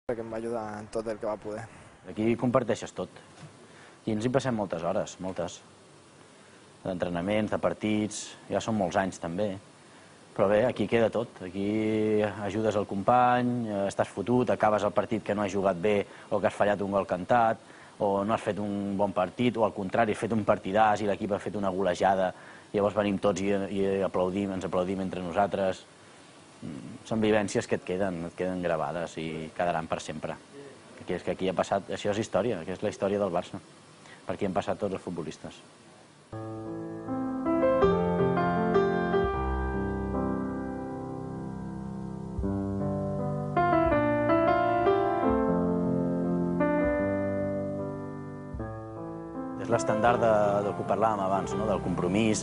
que em va ajudar en tot el que va poder. Aquí comparteixes tot. I ens hi passem moltes hores, moltes. D'entrenaments, de partits, ja són molts anys també. Però bé, aquí queda tot. Aquí ajudes el company, estàs fotut, acabes el partit que no has jugat bé o que has fallat un gol cantat, o no has fet un bon partit, o al contrari, has fet un partidàs i l'equip ha fet una golejada, llavors venim tots i ens aplaudim entre nosaltres. Són vivències que et queden gravades i quedaran per sempre. És que aquí ha passat, això és història, que és la història del Barça. Per aquí han passat tots els futbolistes. És l'estandard del que parlàvem abans, del compromís,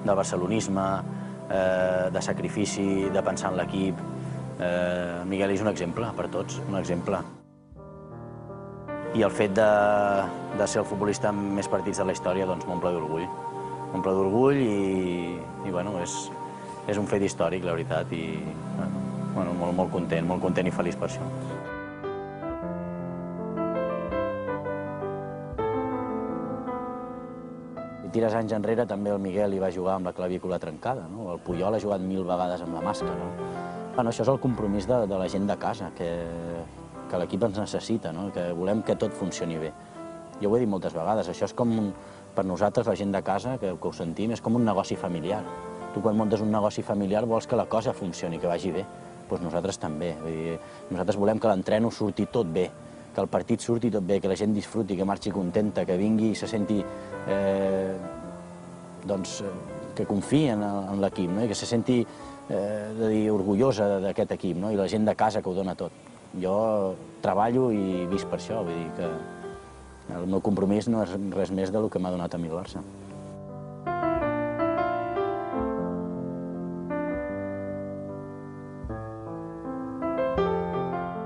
del barcelonisme, de sacrifici, de pensar en l'equip. Miguel és un exemple per tots, un exemple. I el fet de ser el futbolista amb més partits de la història m'omple d'orgull. M'omple d'orgull i és un fet històric, la veritat, i molt content i feliç per això. Si tires anys enrere, també el Miguel hi va jugar amb la clavícula trencada, el Puyol ha jugat 1000 vegades amb la màscara. Això és el compromís de la gent de casa, que l'equip ens necessita, que volem que tot funcioni bé. Jo ho he dit moltes vegades, això és com, per nosaltres, la gent de casa, que ho sentim, és com un negoci familiar. Tu quan muntes un negoci familiar vols que la cosa funcioni, que vagi bé. Doncs nosaltres també. Nosaltres volem que l'entreno surti tot bé, que el partit surti tot bé, que la gent disfruti, que marxi contenta, que vingui i se senti que confiï en l'equip, que se senti orgullosa d'aquest equip, i la gent de casa que ho dona tot. Jo treballo i visc per això, vull dir que el meu compromís no és res més del que m'ha donat a mi el Barça.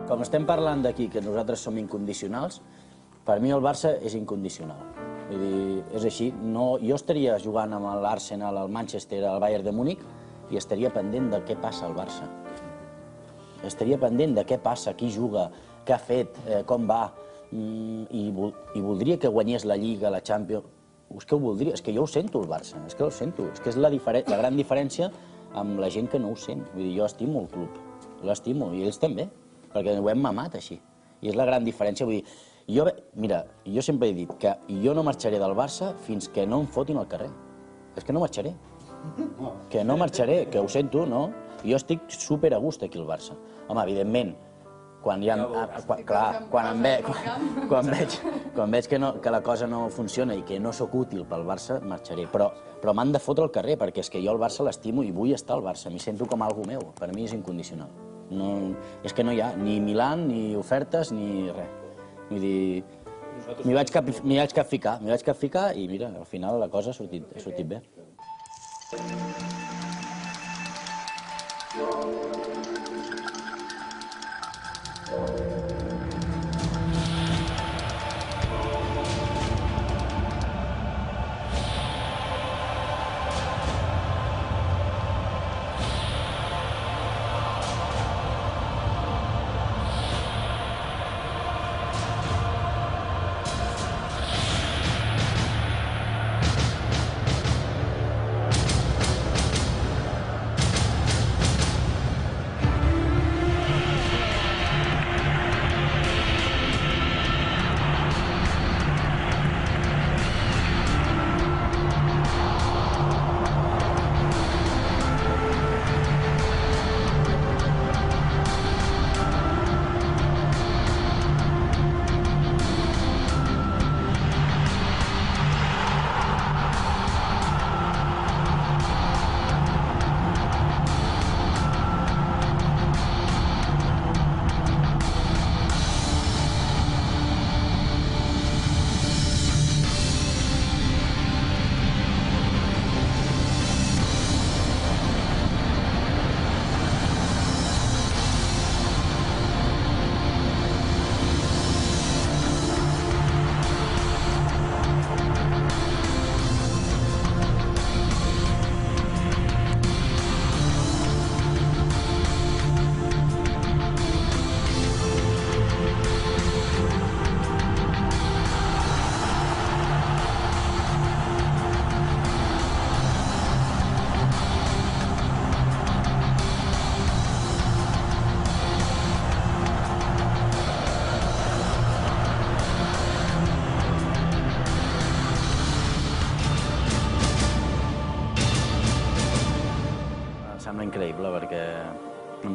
Com estem parlant d'aquí, que nosaltres som incondicionals, per mi el Barça és incondicional. Vull dir, és així. Jo estaria jugant amb l'Arsenal, el Manchester, el Bayern de Múnich i estaria pendent de què passa al Barça. Estaria pendent de què passa, qui juga, què ha fet, com va, i voldria que guanyés la Lliga, la Champions. És que ho voldria, és que jo ho sento, el Barça, és que ho sento. És que és la gran diferència amb la gent que no ho sent. Vull dir, jo estimo el club, l'estimo, i ells també, perquè ho hem mamat així. I és la gran diferència, vull dir, mira, jo sempre he dit que jo no marxaré del Barça fins que no em fotin al carrer. És que no marxaré. Que no marxaré, que ho sento, no? Jo estic super a gust aquí al Barça. Home, evidentment, quan veig que la cosa no funciona i que no sóc útil pel Barça, marxaré. Però m'han de fotre al carrer, perquè és que jo el Barça l'estimo i vull estar al Barça. M'hi sento com algú meu. Per mi és incondicional. És que no hi ha ni Milan, ni ofertes, ni res. Vull dir, m'hi vaig capficar i mira, al final la cosa ha sortit bé.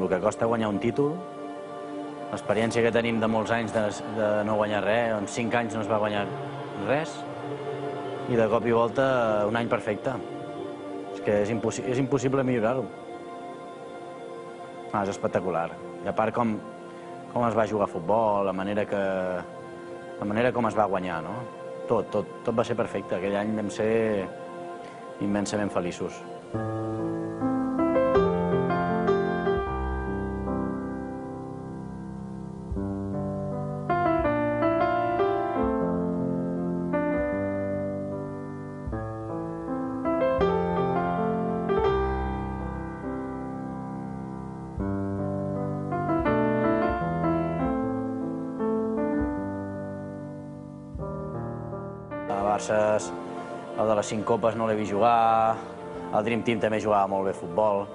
el que costa guanyar un títol, l'experiència que tenim de molts anys de no guanyar res, en 5 anys no es va guanyar res, i de cop i volta un any perfecte. És que és impossible millorar-ho. És espectacular. I a part com es va jugar a futbol, la manera com es va guanyar, no? Tot va ser perfecte. Aquell any vam ser immensament feliços. A Barça, el de les 5 copes no l'he vist jugar, el Dream Team també jugava molt bé a futbol,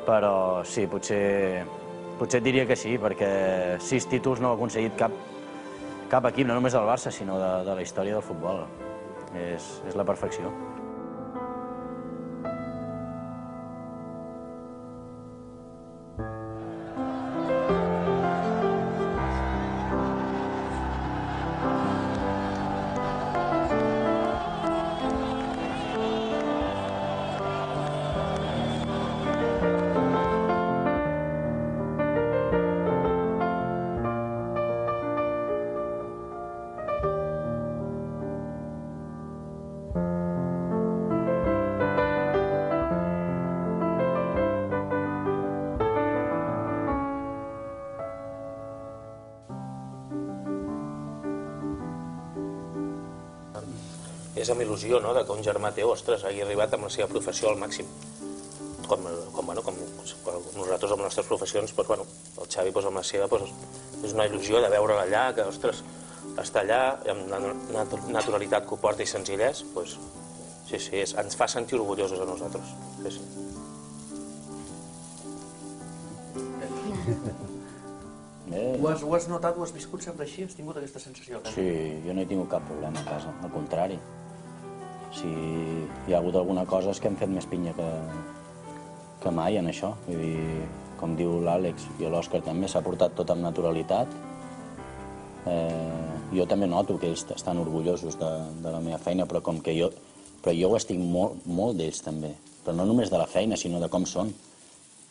però sí, potser et diria que sí, perquè 6 títols no ha aconseguit cap equip, no només del Barça, sinó de la història del futbol. És la perfecció. És amb il·lusió, no?, que un germà teu, ostres, hagi arribat amb la seva professió al màxim. Com nosaltres amb les nostres professions, el Xavi amb la seva, és una il·lusió de veure'l allà, que, ostres, està allà, amb la naturalitat que ho porta i senzillès, sí, ens fa sentir orgullosos a nosaltres. Sí. Ho has notat, ho has viscut sempre així? Has tingut aquesta sensació? Sí, jo no he tingut cap problema a casa, al contrari. Si hi ha hagut alguna cosa és que hem fet més pinya que mai en això. Vull dir, com diu l'Àlex i l'Òscar també, s'ha portat tot amb naturalitat. Jo també noto que ells estan orgullosos de la meva feina, però jo ho estic molt d'ells també. Però no només de la feina, sinó de com són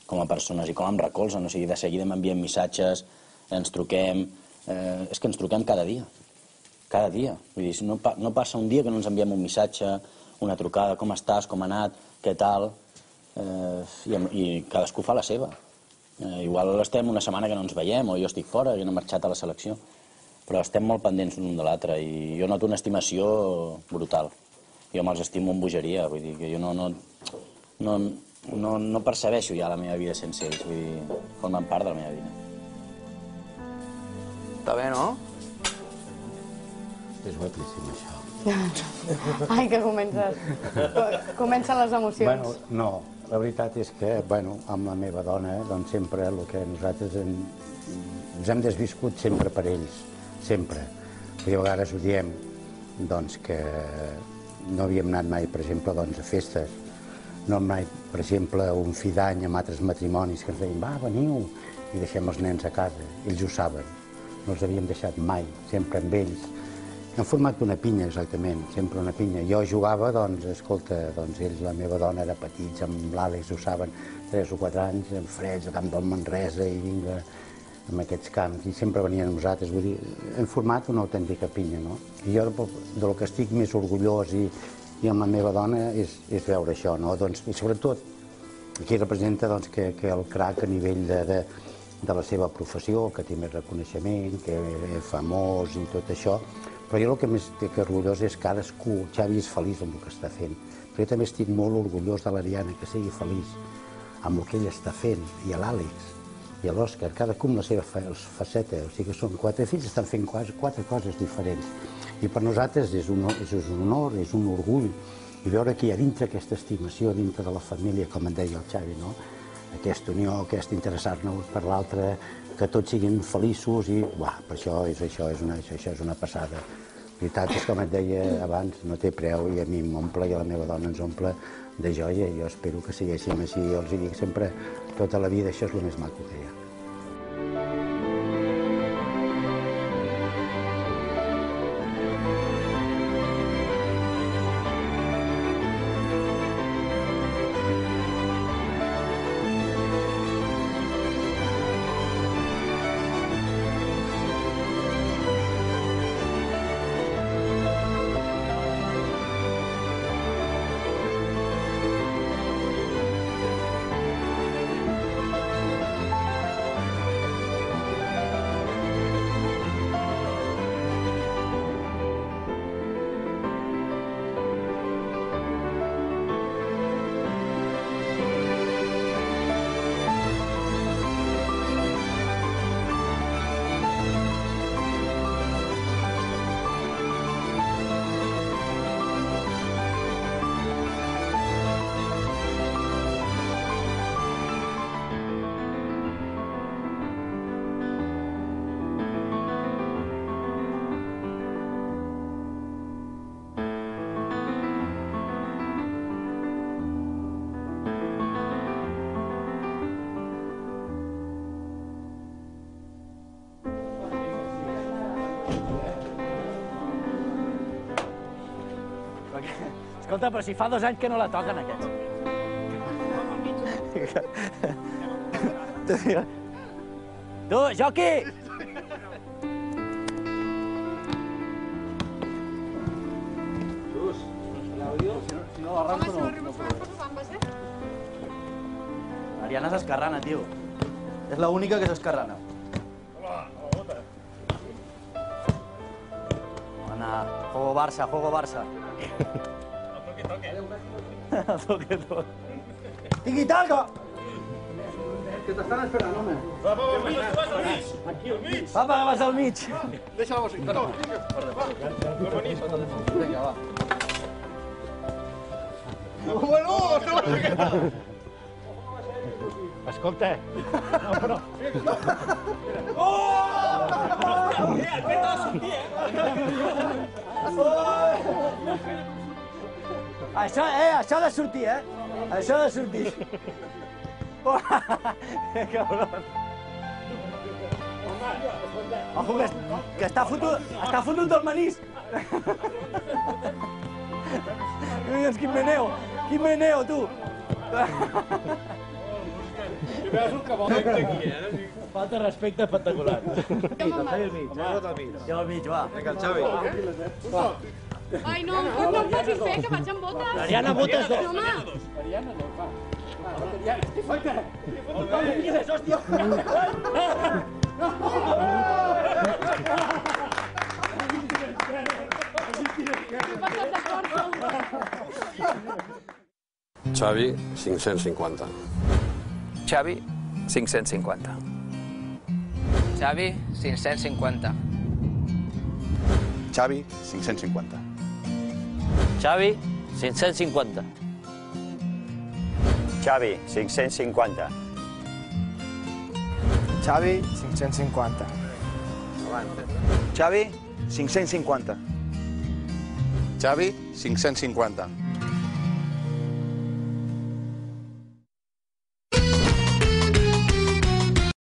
com a persones i com em recolzen. O sigui, de seguida m'envien missatges, ens truquem... És que ens truquem cada dia. Cada dia. Vull dir, no passa un dia que no ens enviem un missatge, una trucada, com estàs, com ha anat, què tal... I cadascú fa la seva. Igual estem una setmana que no ens veiem, o jo estic fora, jo no he marxat a la selecció, però estem molt pendents l'un de l'altre i jo noto una estimació brutal. Jo me'ls estimo amb bogeria, vull dir que jo no percebeixo ja la meva vida sense ells, vull dir, formen part de la meva vida. Està bé, no? És guapíssim, això. Ai, que comencen les emocions. No, la veritat és que, amb la meva dona, doncs sempre el que nosaltres ens hem desviscut sempre per ells, sempre. I a vegades ho diem, doncs que no havíem anat mai, per exemple, a festes. No hem anat, per exemple, a un fi d'any amb altres matrimonis que ens deien, va, veniu, i deixem els nens a casa. Ells ho saben, no els havíem deixat mai, sempre amb ells. Hem format una pinya, exactament, sempre una pinya. Jo jugava, escolta, ells, la meva dona era petits, amb l'Àlex, ho saben, 3 o 4 anys, en freds, al camp del Manresa, i vinga, en aquests camps, i sempre venien a nosaltres. Vull dir, hem format una autèntica pinya, no? I jo, del que estic més orgullós i amb la meva dona, és veure això, no? I sobretot, aquí representa que el crac a nivell de la seva professió, que té més reconeixement, que és famós i tot això, però jo el que més estic orgullós és que cadascú, el Xavi és feliç amb el que està fent, però jo també estic molt orgullós de l'Ariana, que sigui feliç amb el que ell està fent, i l'Àlex, i l'Òscar, cadascú amb la seva faceta, o sigui que són 4 fills, estan fent 4 coses diferents. I per nosaltres és un honor, és un orgull, i veure que hi ha dintre aquesta estimació, dintre de la família, com en deia el Xavi, no? Aquesta unió, aquest interessar-nos per l'altre, que tots siguin feliços i, per això és una passada. La veritat és, com et deia abans, no té preu i a mi m'omple i a la meva dona ens omple de joia. Jo espero que siguéssim així. Jo els dic sempre, tota la vida això és el més maco que hi ha. Escolta, però si fa 2 anys que no la toquen, aquests. Tu, joqui! Mariana s'escarrana, tio. És l'única que s'escarrana. Bona, juego Barça, juego Barça. El toque. Tiki-taka! Que t'estan esperant, home. Va, al mig, tu vas al mig. Aquí, al mig. Papa, que vas al mig. Deixa la música. No. Vinga, va. Bueno, Escolta. No, però... Oh! El pet ha de sortir, Això ha de sortir, Això ha de sortir. Que cabron. Ojo, que està fotut del manís. Collons, quin meneo, tu. Falta respecte espectacular. Jo al mig, va. Vinga, el Xavi. Ai, no em facis fer, que vaig amb botes. L'Ariana, botes dos. Home. Xavi, 550. Xavi, 550. Xavi, 550. Xavi, 550. Xavi, 550. Xavi, 550. Xavi, 550. Xavi, 550. Xavi, 550.